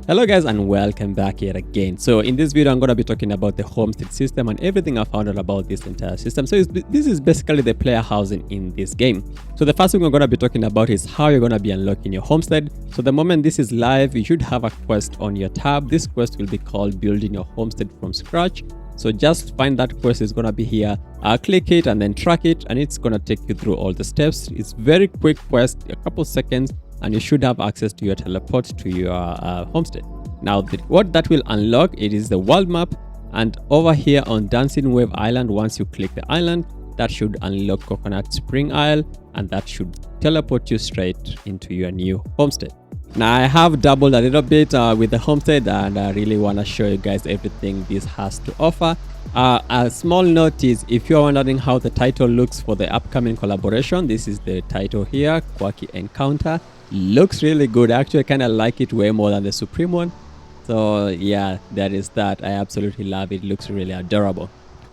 Hello guys and welcome back here again. So in this video I'm going to be talking about the homestead system and everything I found out about this entire system. So this is basically the player housing in this game. So the first thing we're going to be talking about is how you're going to be unlocking your homestead. So the moment this is live, you should have a quest on your tab. This quest will be called building your homestead from scratch. So just find that quest, is going to be here. Click it and then track it, and it's going to take you through all the steps. It's very quick quest, a couple seconds, and you should have access to your teleport to your homestead. Now what that will unlock, it is the world map, and over here on Dancing Wave Island, once you click the island, that should unlock Coconut Spring Isle, and that should teleport you straight into your new homestead. Now I have dabbled a little bit with the homestead, and I really want to show you guys everything this has to offer. A small note is, if you're wondering how the title looks for the upcoming collaboration, this is the title here, Quirky Encounter. Looks really good. I actually kind of like it way more than the Supreme one. So yeah, that is that. I absolutely love it. It looks really adorable.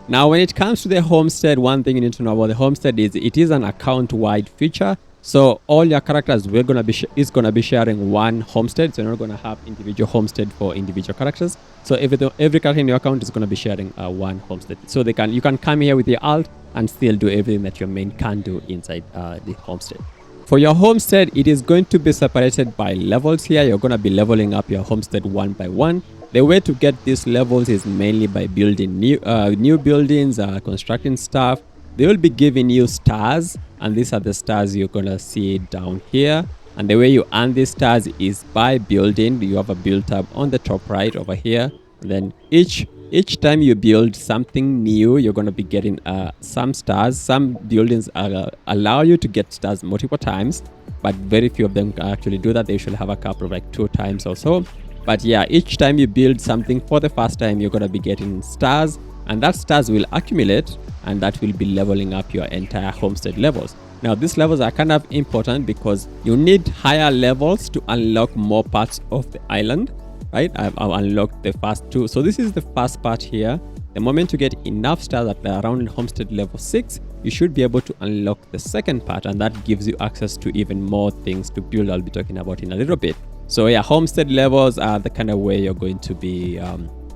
Now when it comes to the homestead, one thing you need to know about the homestead is it is an account-wide feature. So all your characters is going to be sharing one homestead. So you're not going to have individual homestead for individual characters. So every character in your account is going to be sharing one homestead. So you can come here with your alt and still do everything that your main can do inside the homestead. For your homestead, it is going to be separated by levels here. You're going to be leveling up your homestead one by one. The way to get these levels is mainly by building new buildings, constructing stuff. They will be giving you stars, and these are the stars you're going to see down here. And the way you earn these stars is by building. You have a build tab on the top right over here. And then each time you build something new, you're going to be getting some stars. Some buildings allow you to get stars multiple times, but very few of them can actually do that. They usually have a couple of like 2 times or so. But yeah, each time you build something for the first time, you're going to be getting stars, and that stars will accumulate, and that will be leveling up your entire homestead levels. Now these levels are kind of important because you need higher levels to unlock more parts of the island. Right, I've unlocked the first 2. So this is the first part here. The moment you get enough stars at around homestead level 6, you should be able to unlock the second part, and that gives you access to even more things to build. I'll be talking about in a little bit. So yeah, homestead levels are the kind of way you're going to be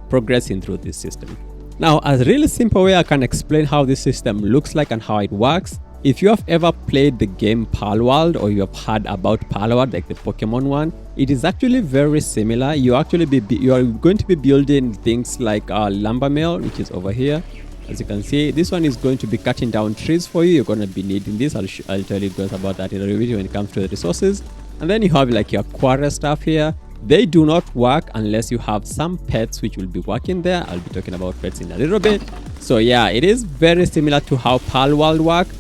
progressing through this system. Now, a really simple way I can explain how this system looks like and how it works. If you have ever played the game Pearl World, or you have heard about Pearl World, like the Pokemon one, it is actually very similar. You are going to be building things like lumber mill, which is over here. As you can see, this one is going to be cutting down trees for you. You're going to be needing this. I'll tell you guys about that in a video when it comes to the resources. And then you have like your quarry stuff here. They do not work unless you have some pets which will be working there. I'll be talking about pets in a little bit. So yeah, it is very similar to how Pearl World works,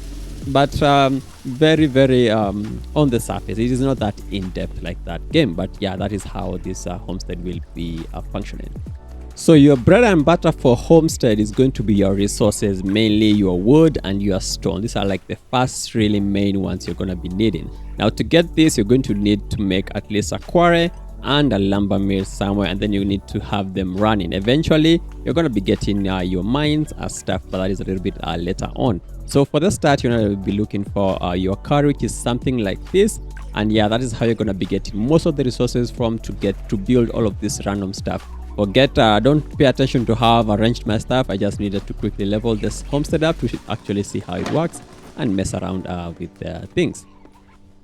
but very on the surface. It is not that in-depth like that game, but yeah, that is how this homestead will be functioning. So your bread and butter for homestead is going to be your resources, mainly your wood and your stone. These are like the first really main ones you're going to be needing. Now to get this, you're going to need to make at least a quarry and a lumber mill somewhere, and then you need to have them running. Eventually you're going to be getting your mines and stuff, but that is a little bit later on. So for the start, you're going to be looking for your quarry, which is something like this, and yeah, that is how you're going to be getting most of the resources from to build all of this random stuff. Don't pay attention to how I've arranged my stuff. I just needed to quickly level this homestead up to actually see how it works and mess around with things.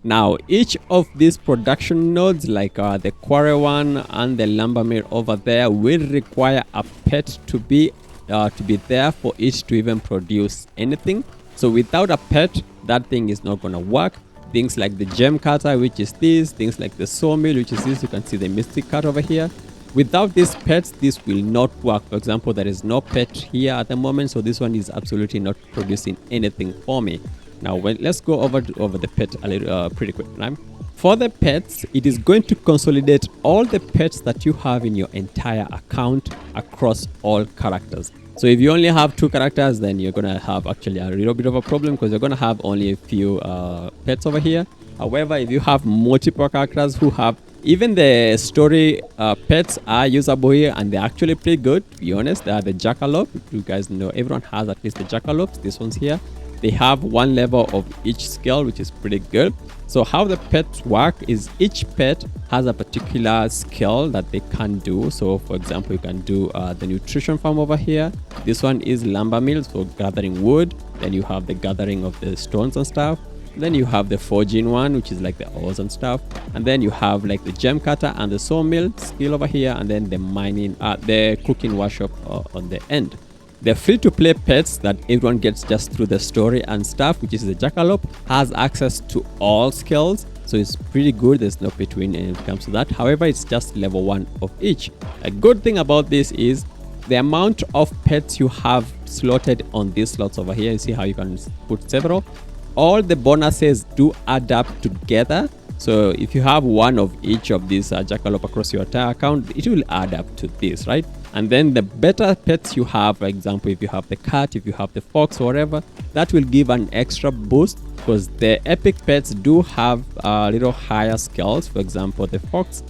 Now each of these production nodes, like the quarry one and the lumber mill over there, will require a pet to be there for it to even produce anything. So without a pet, that thing is not going to work. Things like the gem cutter, which is this, things like the sawmill, which is this. You can see the mystic cut over here. Without these pets, this will not work. For example, there is no pet here at the moment, so this one is absolutely not producing anything for me. Now let's go over the pet a little pretty quick. Right? For the pets, it is going to consolidate all the pets that you have in your entire account across all characters. So if you only have 2 characters, then you're going to have actually a little bit of a problem, because you're going to have only a few pets over here. However, if you have multiple characters who have even the story pets are usable here, and they're actually pretty good, to be honest. They are the jackalope. You guys know everyone has at least the jackalopes. This one's here. They have one level of each skill, which is pretty good. So how the pets work is each pet has a particular skill that they can do. So for example, you can do the nutrition farm over here. This one is lumber mill, so gathering wood. Then you have the gathering of the stones and stuff. Then you have the forging one, which is like the ores and stuff. And then you have like the gem cutter and the sawmill skill over here. And then the mining, the cooking workshop on the end. The free-to-play pets that everyone gets just through the story and stuff, which is the jackalope, has access to all skills. So it's pretty good. There's no between when it comes to that. However, it's just level 1 of each. A good thing about this is the amount of pets you have slotted on these slots over here. You see how you can put several. All the bonuses do add up together. So if you have one of each of these jackalope across your entire account, it will add up to this, right? And then the better pets you have, for example, if you have the cat, if you have the fox or whatever, that will give an extra boost because the epic pets do have little higher skills. For example, the fox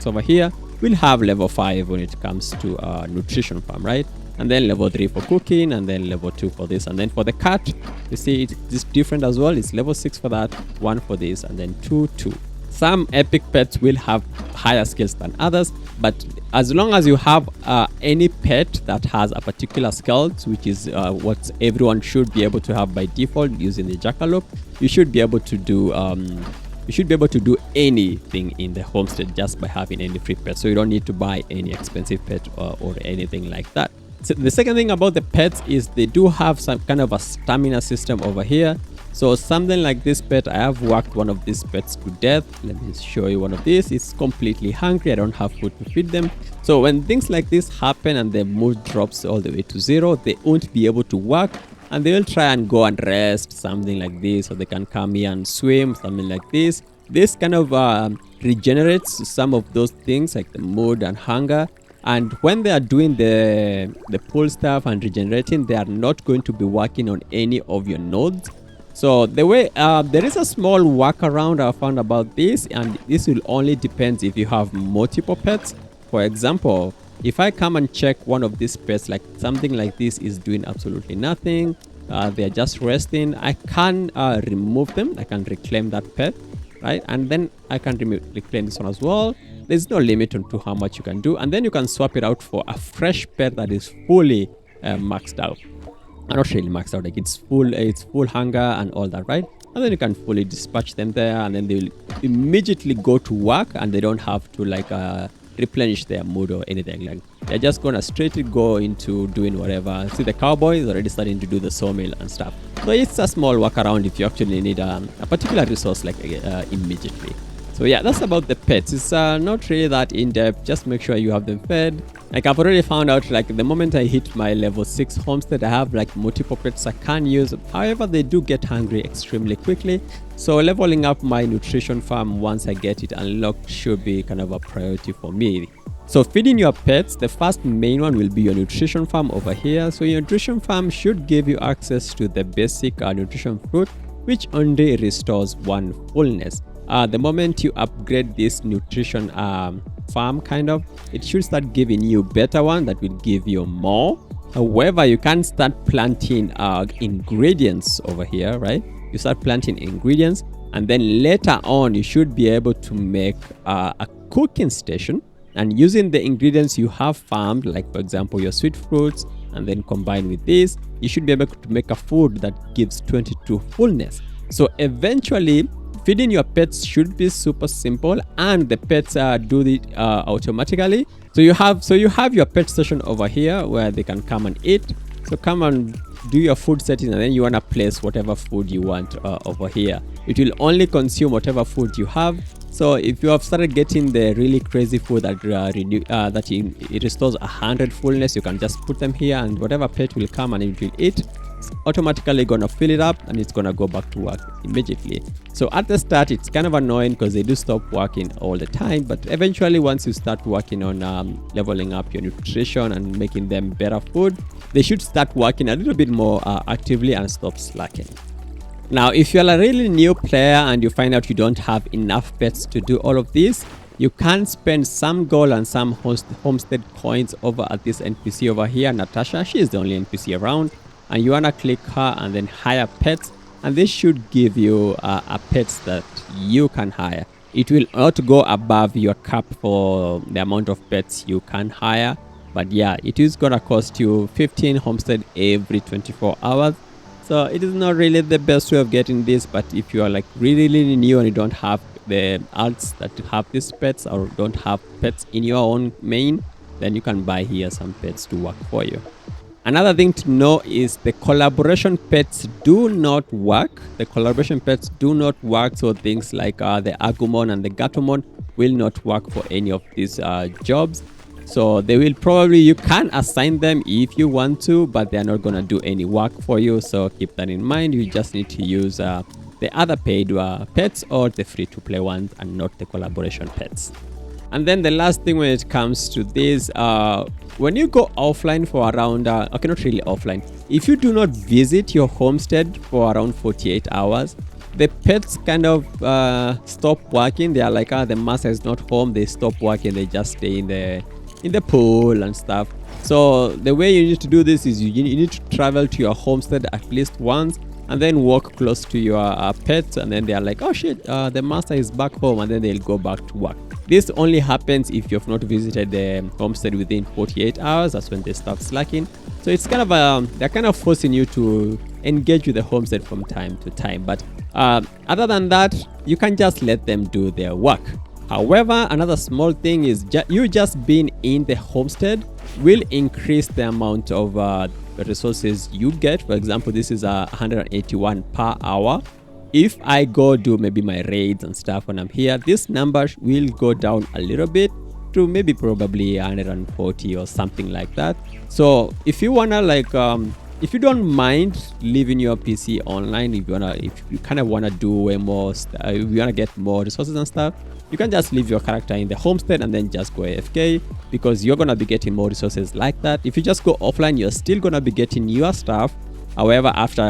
over here will have level 5 when it comes to nutrition farm, right? And then level 3 for cooking, and then level 2 for this. And then for the cat, you see it's different as well. It's level 6 for that, 1 for this, and then 2. Some epic pets will have higher skills than others, but as long as you have any pet that has a particular skill, which is what everyone should be able to have by default using the jackalope, you should be able to do anything in the homestead just by having any free pet. So you don't need to buy any expensive pet or anything like that. So the second thing about the pets is they do have some kind of a stamina system over here. So something like this pet, I have worked one of these pets to death. Let me show you one of these. It's completely hungry. I don't have food to feed them. So when things like this happen and their mood drops all the way to 0, they won't be able to work and they will try and go and rest, something like this, or they can come here and swim, something like this. This kind of regenerates some of those things like the mood and hunger. And when they are doing the pull stuff and regenerating, they are not going to be working on any of your nodes. So the way there is a small workaround I found about this, and this will only depend if you have multiple pets. For example, if I come and check one of these pets, like something like this is doing absolutely nothing, they are just resting, I can remove them. I can reclaim that pet, right? And then I can reclaim this one as well. There's no limit on to how much you can do, and then you can swap it out for a fresh pet that is fully maxed out. Not really maxed out, like it's full hunger and all that, right? And then you can fully dispatch them there, and then they will immediately go to work, and they don't have to like replenish their mood or anything. Like they're just gonna straight go into doing whatever. See, the cowboy is already starting to do the sawmill and stuff. So it's a small workaround if you actually need a particular resource like immediately. So yeah, that's about the pets. It's not really that in-depth. Just make sure you have them fed. Like I've already found out, like the moment I hit my level 6 homestead, I have like multiple pets I can use. However, they do get hungry extremely quickly. So leveling up my nutrition farm once I get it unlocked should be kind of a priority for me. So feeding your pets, the first main one will be your nutrition farm over here. So your nutrition farm should give you access to the basic nutrition fruit, which only restores 1 fullness. The moment you upgrade this nutrition farm, kind of, it should start giving you better one that will give you more. However, you can start planting ingredients over here, right? You start planting ingredients, and then later on you should be able to make a cooking station, and using the ingredients you have farmed, like for example your sweet fruits, and then combined with this, you should be able to make a food that gives 22 fullness. So eventually feeding your pets should be super simple, and the pets do it automatically. So you have your pet station over here where they can come and eat. So come and do your food setting, and then you want to place whatever food you want over here. It will only consume whatever food you have. So if you have started getting the really crazy food that it restores 100 fullness, you can just put them here, and whatever pet will come and it will eat. It's automatically gonna fill it up, and it's gonna go back to work immediately. So at the start, it's kind of annoying because they do stop working all the time, but eventually once you start working on leveling up your nutrition and making them better food, they should start working a little bit more actively and stop slacking. Now, if you're a really new player and you find out you don't have enough pets to do all of this, you can spend some gold and some homestead coins over at this NPC over here, Natasha. She is the only NPC around. and you want to click her and then hire pets, and this should give you a pets that you can hire. It will not go above your cap for the amount of pets you can hire, but yeah, it is gonna cost you 15 homestead every 24 hours. So it is not really the best way of getting this, but if you are like really new and you don't have the alts that have these pets or don't have pets in your own main, then you can buy here some pets to work for you. Another thing to know is the collaboration pets do not work. The collaboration pets do not work. So things like the Agumon and the Gatomon will not work for any of these jobs. So they will probably, you can assign them if you want to, but they're not going to do any work for you. So keep that in mind. You just need to use the other paid pets or the free to play ones and not the collaboration pets. And then the last thing when it comes to this, when you go offline for around, okay, not really offline, if you do not visit your homestead for around 48 hours, the pets kind of stop working. They are like, the master is not home. They stop working. They just stay in the pool and stuff. So the way you need to do this is you need to travel to your homestead at least once and then walk close to your pets, and then they are like, oh shit, the master is back home, and then they'll go back to work. This only happens if you've not visited the homestead within 48 hours. That's when they start slacking. So it's kind of they're kind of forcing you to engage with the homestead from time to time. But other than that, you can just let them do their work. However, another small thing is you just being in the homestead will increase the amount of resources you get. For example, this is 181 per hour. If I go do maybe my raids and stuff when I'm here, this number will go down a little bit to maybe probably 140 or something like that. So if you wanna like if you don't mind leaving your PC online, if you kind of wanna do way more, if you wanna get more resources and stuff, you can just leave your character in the homestead and then just go AFK, because you're gonna be getting more resources like that. If you just go offline, you're still gonna be getting your stuff. However, after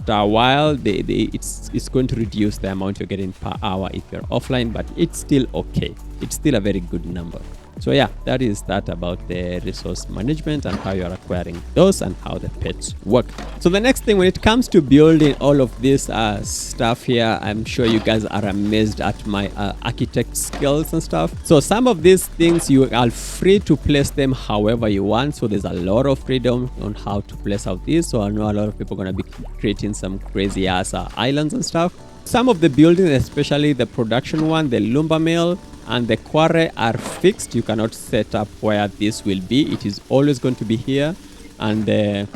a while, it's going to reduce the amount you're getting per hour if you're offline, but it's still okay. It's still a very good number. So yeah, that is that about the resource management and how you're acquiring those and how the pets work. So the next thing, when it comes to building all of this stuff here, I'm sure you guys are amazed at my architect skills and stuff. So some of these things you are free to place them however you want. So there's a lot of freedom on how to place out this. So I know a lot of people are going to be creating some crazy ass islands and stuff. Some of the buildings, especially the production one, the lumber mill and the quarry, are fixed. You cannot set up where this will be. It is always going to be here, and the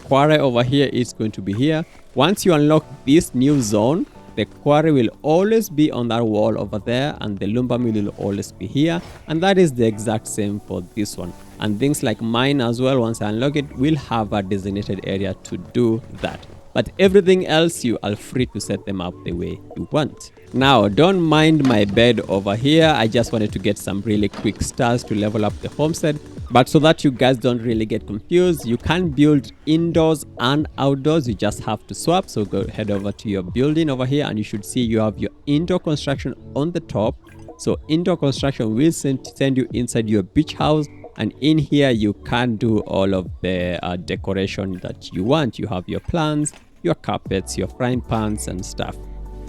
quarry over here is going to be here. Once you unlock this new zone, the quarry will always be on that wall over there, and the lumber mill will always be here, and that is the exact same for this one. And things like mine as well, once I unlock it, will have a designated area to do that. But everything else, you are free to set them up the way you want. Now, don't mind my bed over here. I just wanted to get some really quick stars to level up the homestead. But so that you guys don't really get confused, you can build indoors and outdoors. You just have to swap. So go head over to your building over here, and you should see you have your indoor construction on the top. So indoor construction will send you inside your beach house. And in here, you can do all of the decoration that you want. You have your plants, your carpets, your frying pans and stuff,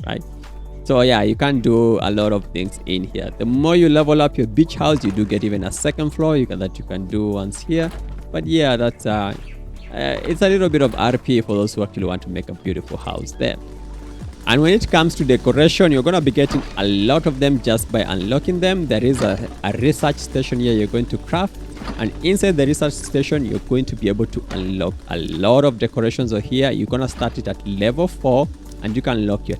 right? So yeah, you can do a lot of things in here. The more you level up your beach house, you do get even a second floor that you can do once here. But yeah, that's it's a little bit of RP for those who actually want to make a beautiful house there. And when it comes to decoration, you're going to be getting a lot of them just by unlocking them. There is a research station here you're going to craft. And inside the research station, you're going to be able to unlock a lot of decorations over here. You're going to start it at level 4. And you can unlock your,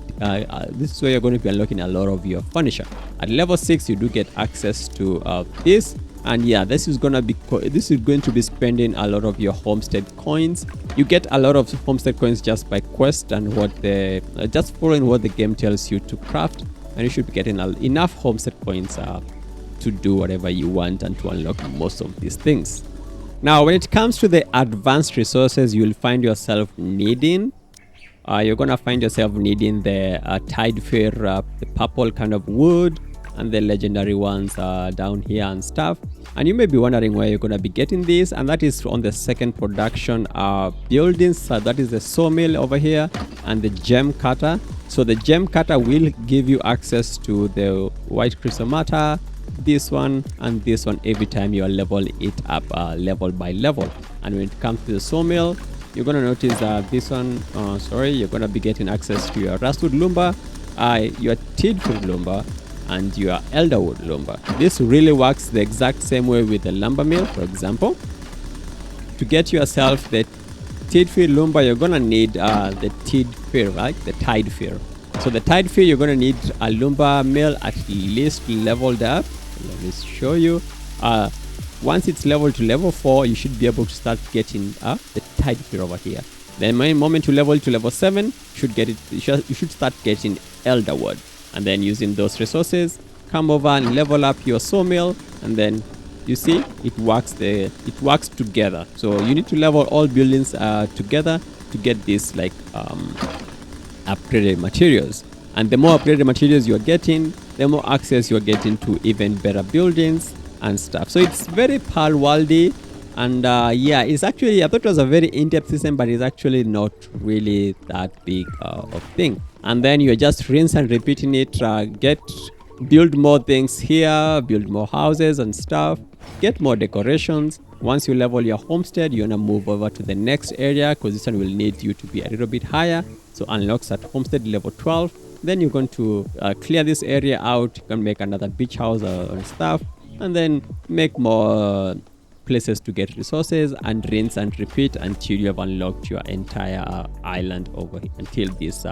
this is where you're going to be unlocking a lot of your furniture. At level 6, you do get access to this. And yeah, this is going to be spending a lot of your homestead coins. You get a lot of homestead coins just by quest and just following what the game tells you to craft, and you should be getting enough homestead coins to do whatever you want and to unlock most of these things. Now, when it comes to the advanced resources, you'll find yourself needing. You're gonna find yourself needing the tide fair, the purple kind of wood. and the legendary ones are down here and stuff. And you may be wondering where you're going to be getting this, and that is on the second production buildings. So that is the sawmill over here and the gem cutter. So the gem cutter will give you access to the white crystal matter, this one and this one, every time you level it up level by level. And when it comes to the sawmill, you're going to notice this one, you're going to be getting access to your rustwood lumber, your tidwood lumber, and your elderwood lumber. This really works the exact same way with the lumber mill. For example, to get yourself the tidwood lumber, you're going to need the tid fir, right? The tide fir. So the tide fir, you're going to need a lumber mill at least leveled up. Let me show you. Once it's leveled to level 4, you should be able to start getting the tide fir over here. Then the moment you level to level 7, you should start getting elderwood. And then using those resources, come over and level up your sawmill, and then you see it works together. So you need to level all buildings together to get this like upgraded materials. And the more upgraded materials you're getting, the more access you're getting to even better buildings and stuff. So it's very Palworldy, and yeah, it's actually, I thought it was a very in-depth system, but it's actually not really that big of thing. And then you're just rinse and repeating it, build more things here, build more houses and stuff, get more decorations. Once you level your homestead, you're gonna move over to the next area, because this one will need you to be a little bit higher. So unlocks at homestead level 12. Then you're going to clear this area out. You can make another beach house and stuff, and then make more places to get resources, and rinse and repeat until you have unlocked your entire island over here, until this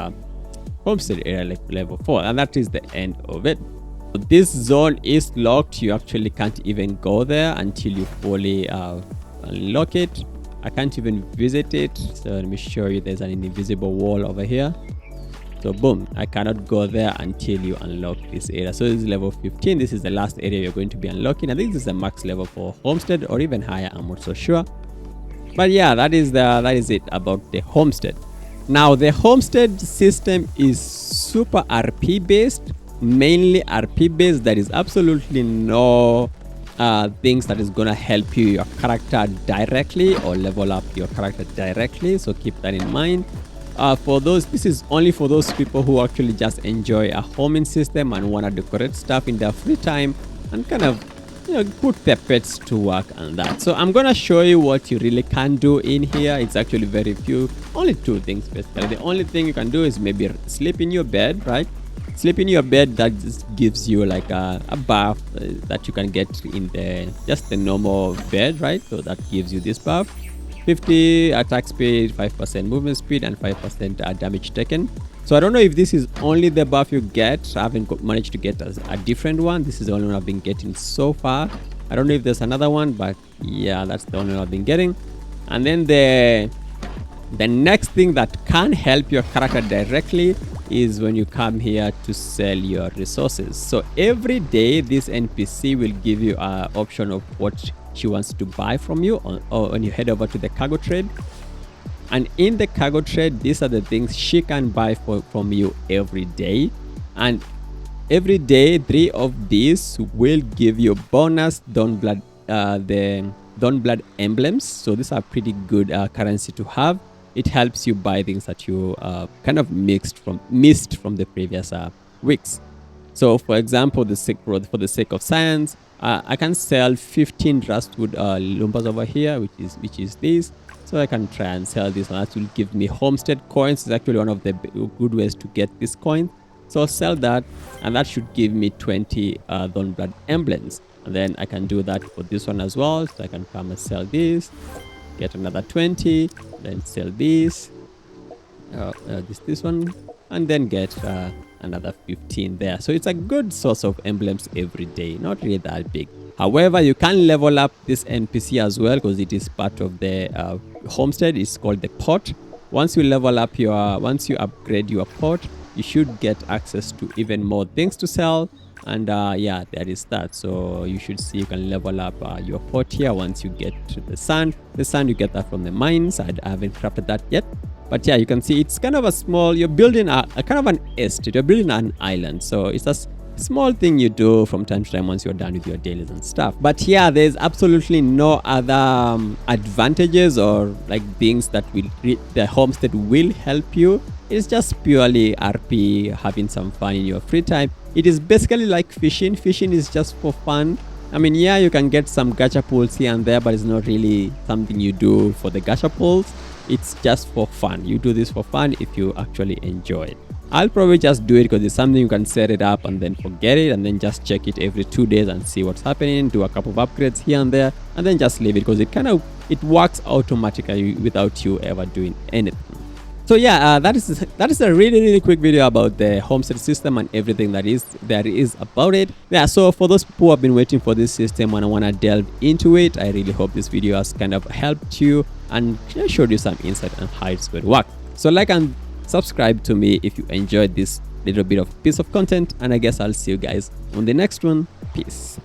homestead area like level 4, and that is the end of it. This zone is locked. You actually can't even go there until you fully unlock it. I can't even visit it. So let me show you. There's an invisible wall over here. So boom, I cannot go there until you unlock this area. So this is level 15. This is the last area you're going to be unlocking. I think this is the max level for homestead, or even higher, I'm not so sure. But yeah, that is it about the homestead. Now the homestead system is super RP based, mainly RP based. There is absolutely no things that is gonna help you your character directly or level up your character directly. So keep that in mind. This is only for those people who actually just enjoy a homing system and want to decorate stuff in their free time and kind of, put their pets to work on that. So I'm gonna show you what you really can do in here. It's actually very few, only 2 things basically. The only thing you can do is maybe sleep in your bed, right? Sleep in your bed. That just gives you like a buff that you can get in just the normal bed, right? So that gives you this buff. 50 attack speed, 5% movement speed, and 5% damage taken. So I don't know if this is only the buff you get. I haven't managed to get a different one. This is the only one I've been getting so far. I don't know if there's another one, but yeah, that's the only one I've been getting. And then the next thing that can help your character directly is when you come here to sell your resources. So every day this NPC will give you an option of what she wants to buy from you, or when you head over to the cargo trade. And in the cargo trade, these are the things she can buy from you every day. And every day 3 of these will give you bonus Dawnblood, the Dawnblood emblems. So these are pretty good currency to have. It helps you buy things that you kind of missed from the previous weeks. So for example, for the sake of science, I can sell 15 rustwood lumbers over here, which is this. So I can try and sell this, and that will give me homestead coins. It's actually one of the good ways to get this coin. So I'll sell that, and that should give me 20 Dawnblood emblems. And then I can do that for this one as well. So I can come and sell this, get another 20, then sell this, this one, and then get another 15 there. So it's a good source of emblems every day, not really that big. However, you can level up this NPC as well, because it is part of the homestead. It's called the pot. Once you upgrade your pot, you should get access to even more things to sell. And yeah, that is that. So you should see you can level up your pot here once you get to the sand. The sand, you get that from the mines. I haven't crafted that yet. But yeah, you can see it's kind of a small, you're building a kind of an estate, you're building an island. So it's just small thing you do from time to time once you're done with your dailies and stuff. But yeah, there's absolutely no other advantages or like things that will the homestead will help you. It's just purely RP, having some fun in your free time. It is basically like fishing. Fishing is just for fun. I mean, yeah, you can get some gacha pulls here and there, but it's not really something you do for the gacha pulls. It's just for fun. You do this for fun if you actually enjoy it. I'll probably just do it because it's something you can set it up and then forget it, and then just check it every 2 days and see what's happening, do a couple of upgrades here and there, and then just leave it because it works automatically without you ever doing anything. So yeah, that is a really quick video about the homestead system and everything there is about it. Yeah, so for those people who have been waiting for this system and want to delve into it, I really hope this video has kind of helped you and showed you some insight on how it's going to work. So like and subscribe to me if you enjoyed this little bit of piece of content, and I guess I'll see you guys on the next one. Peace.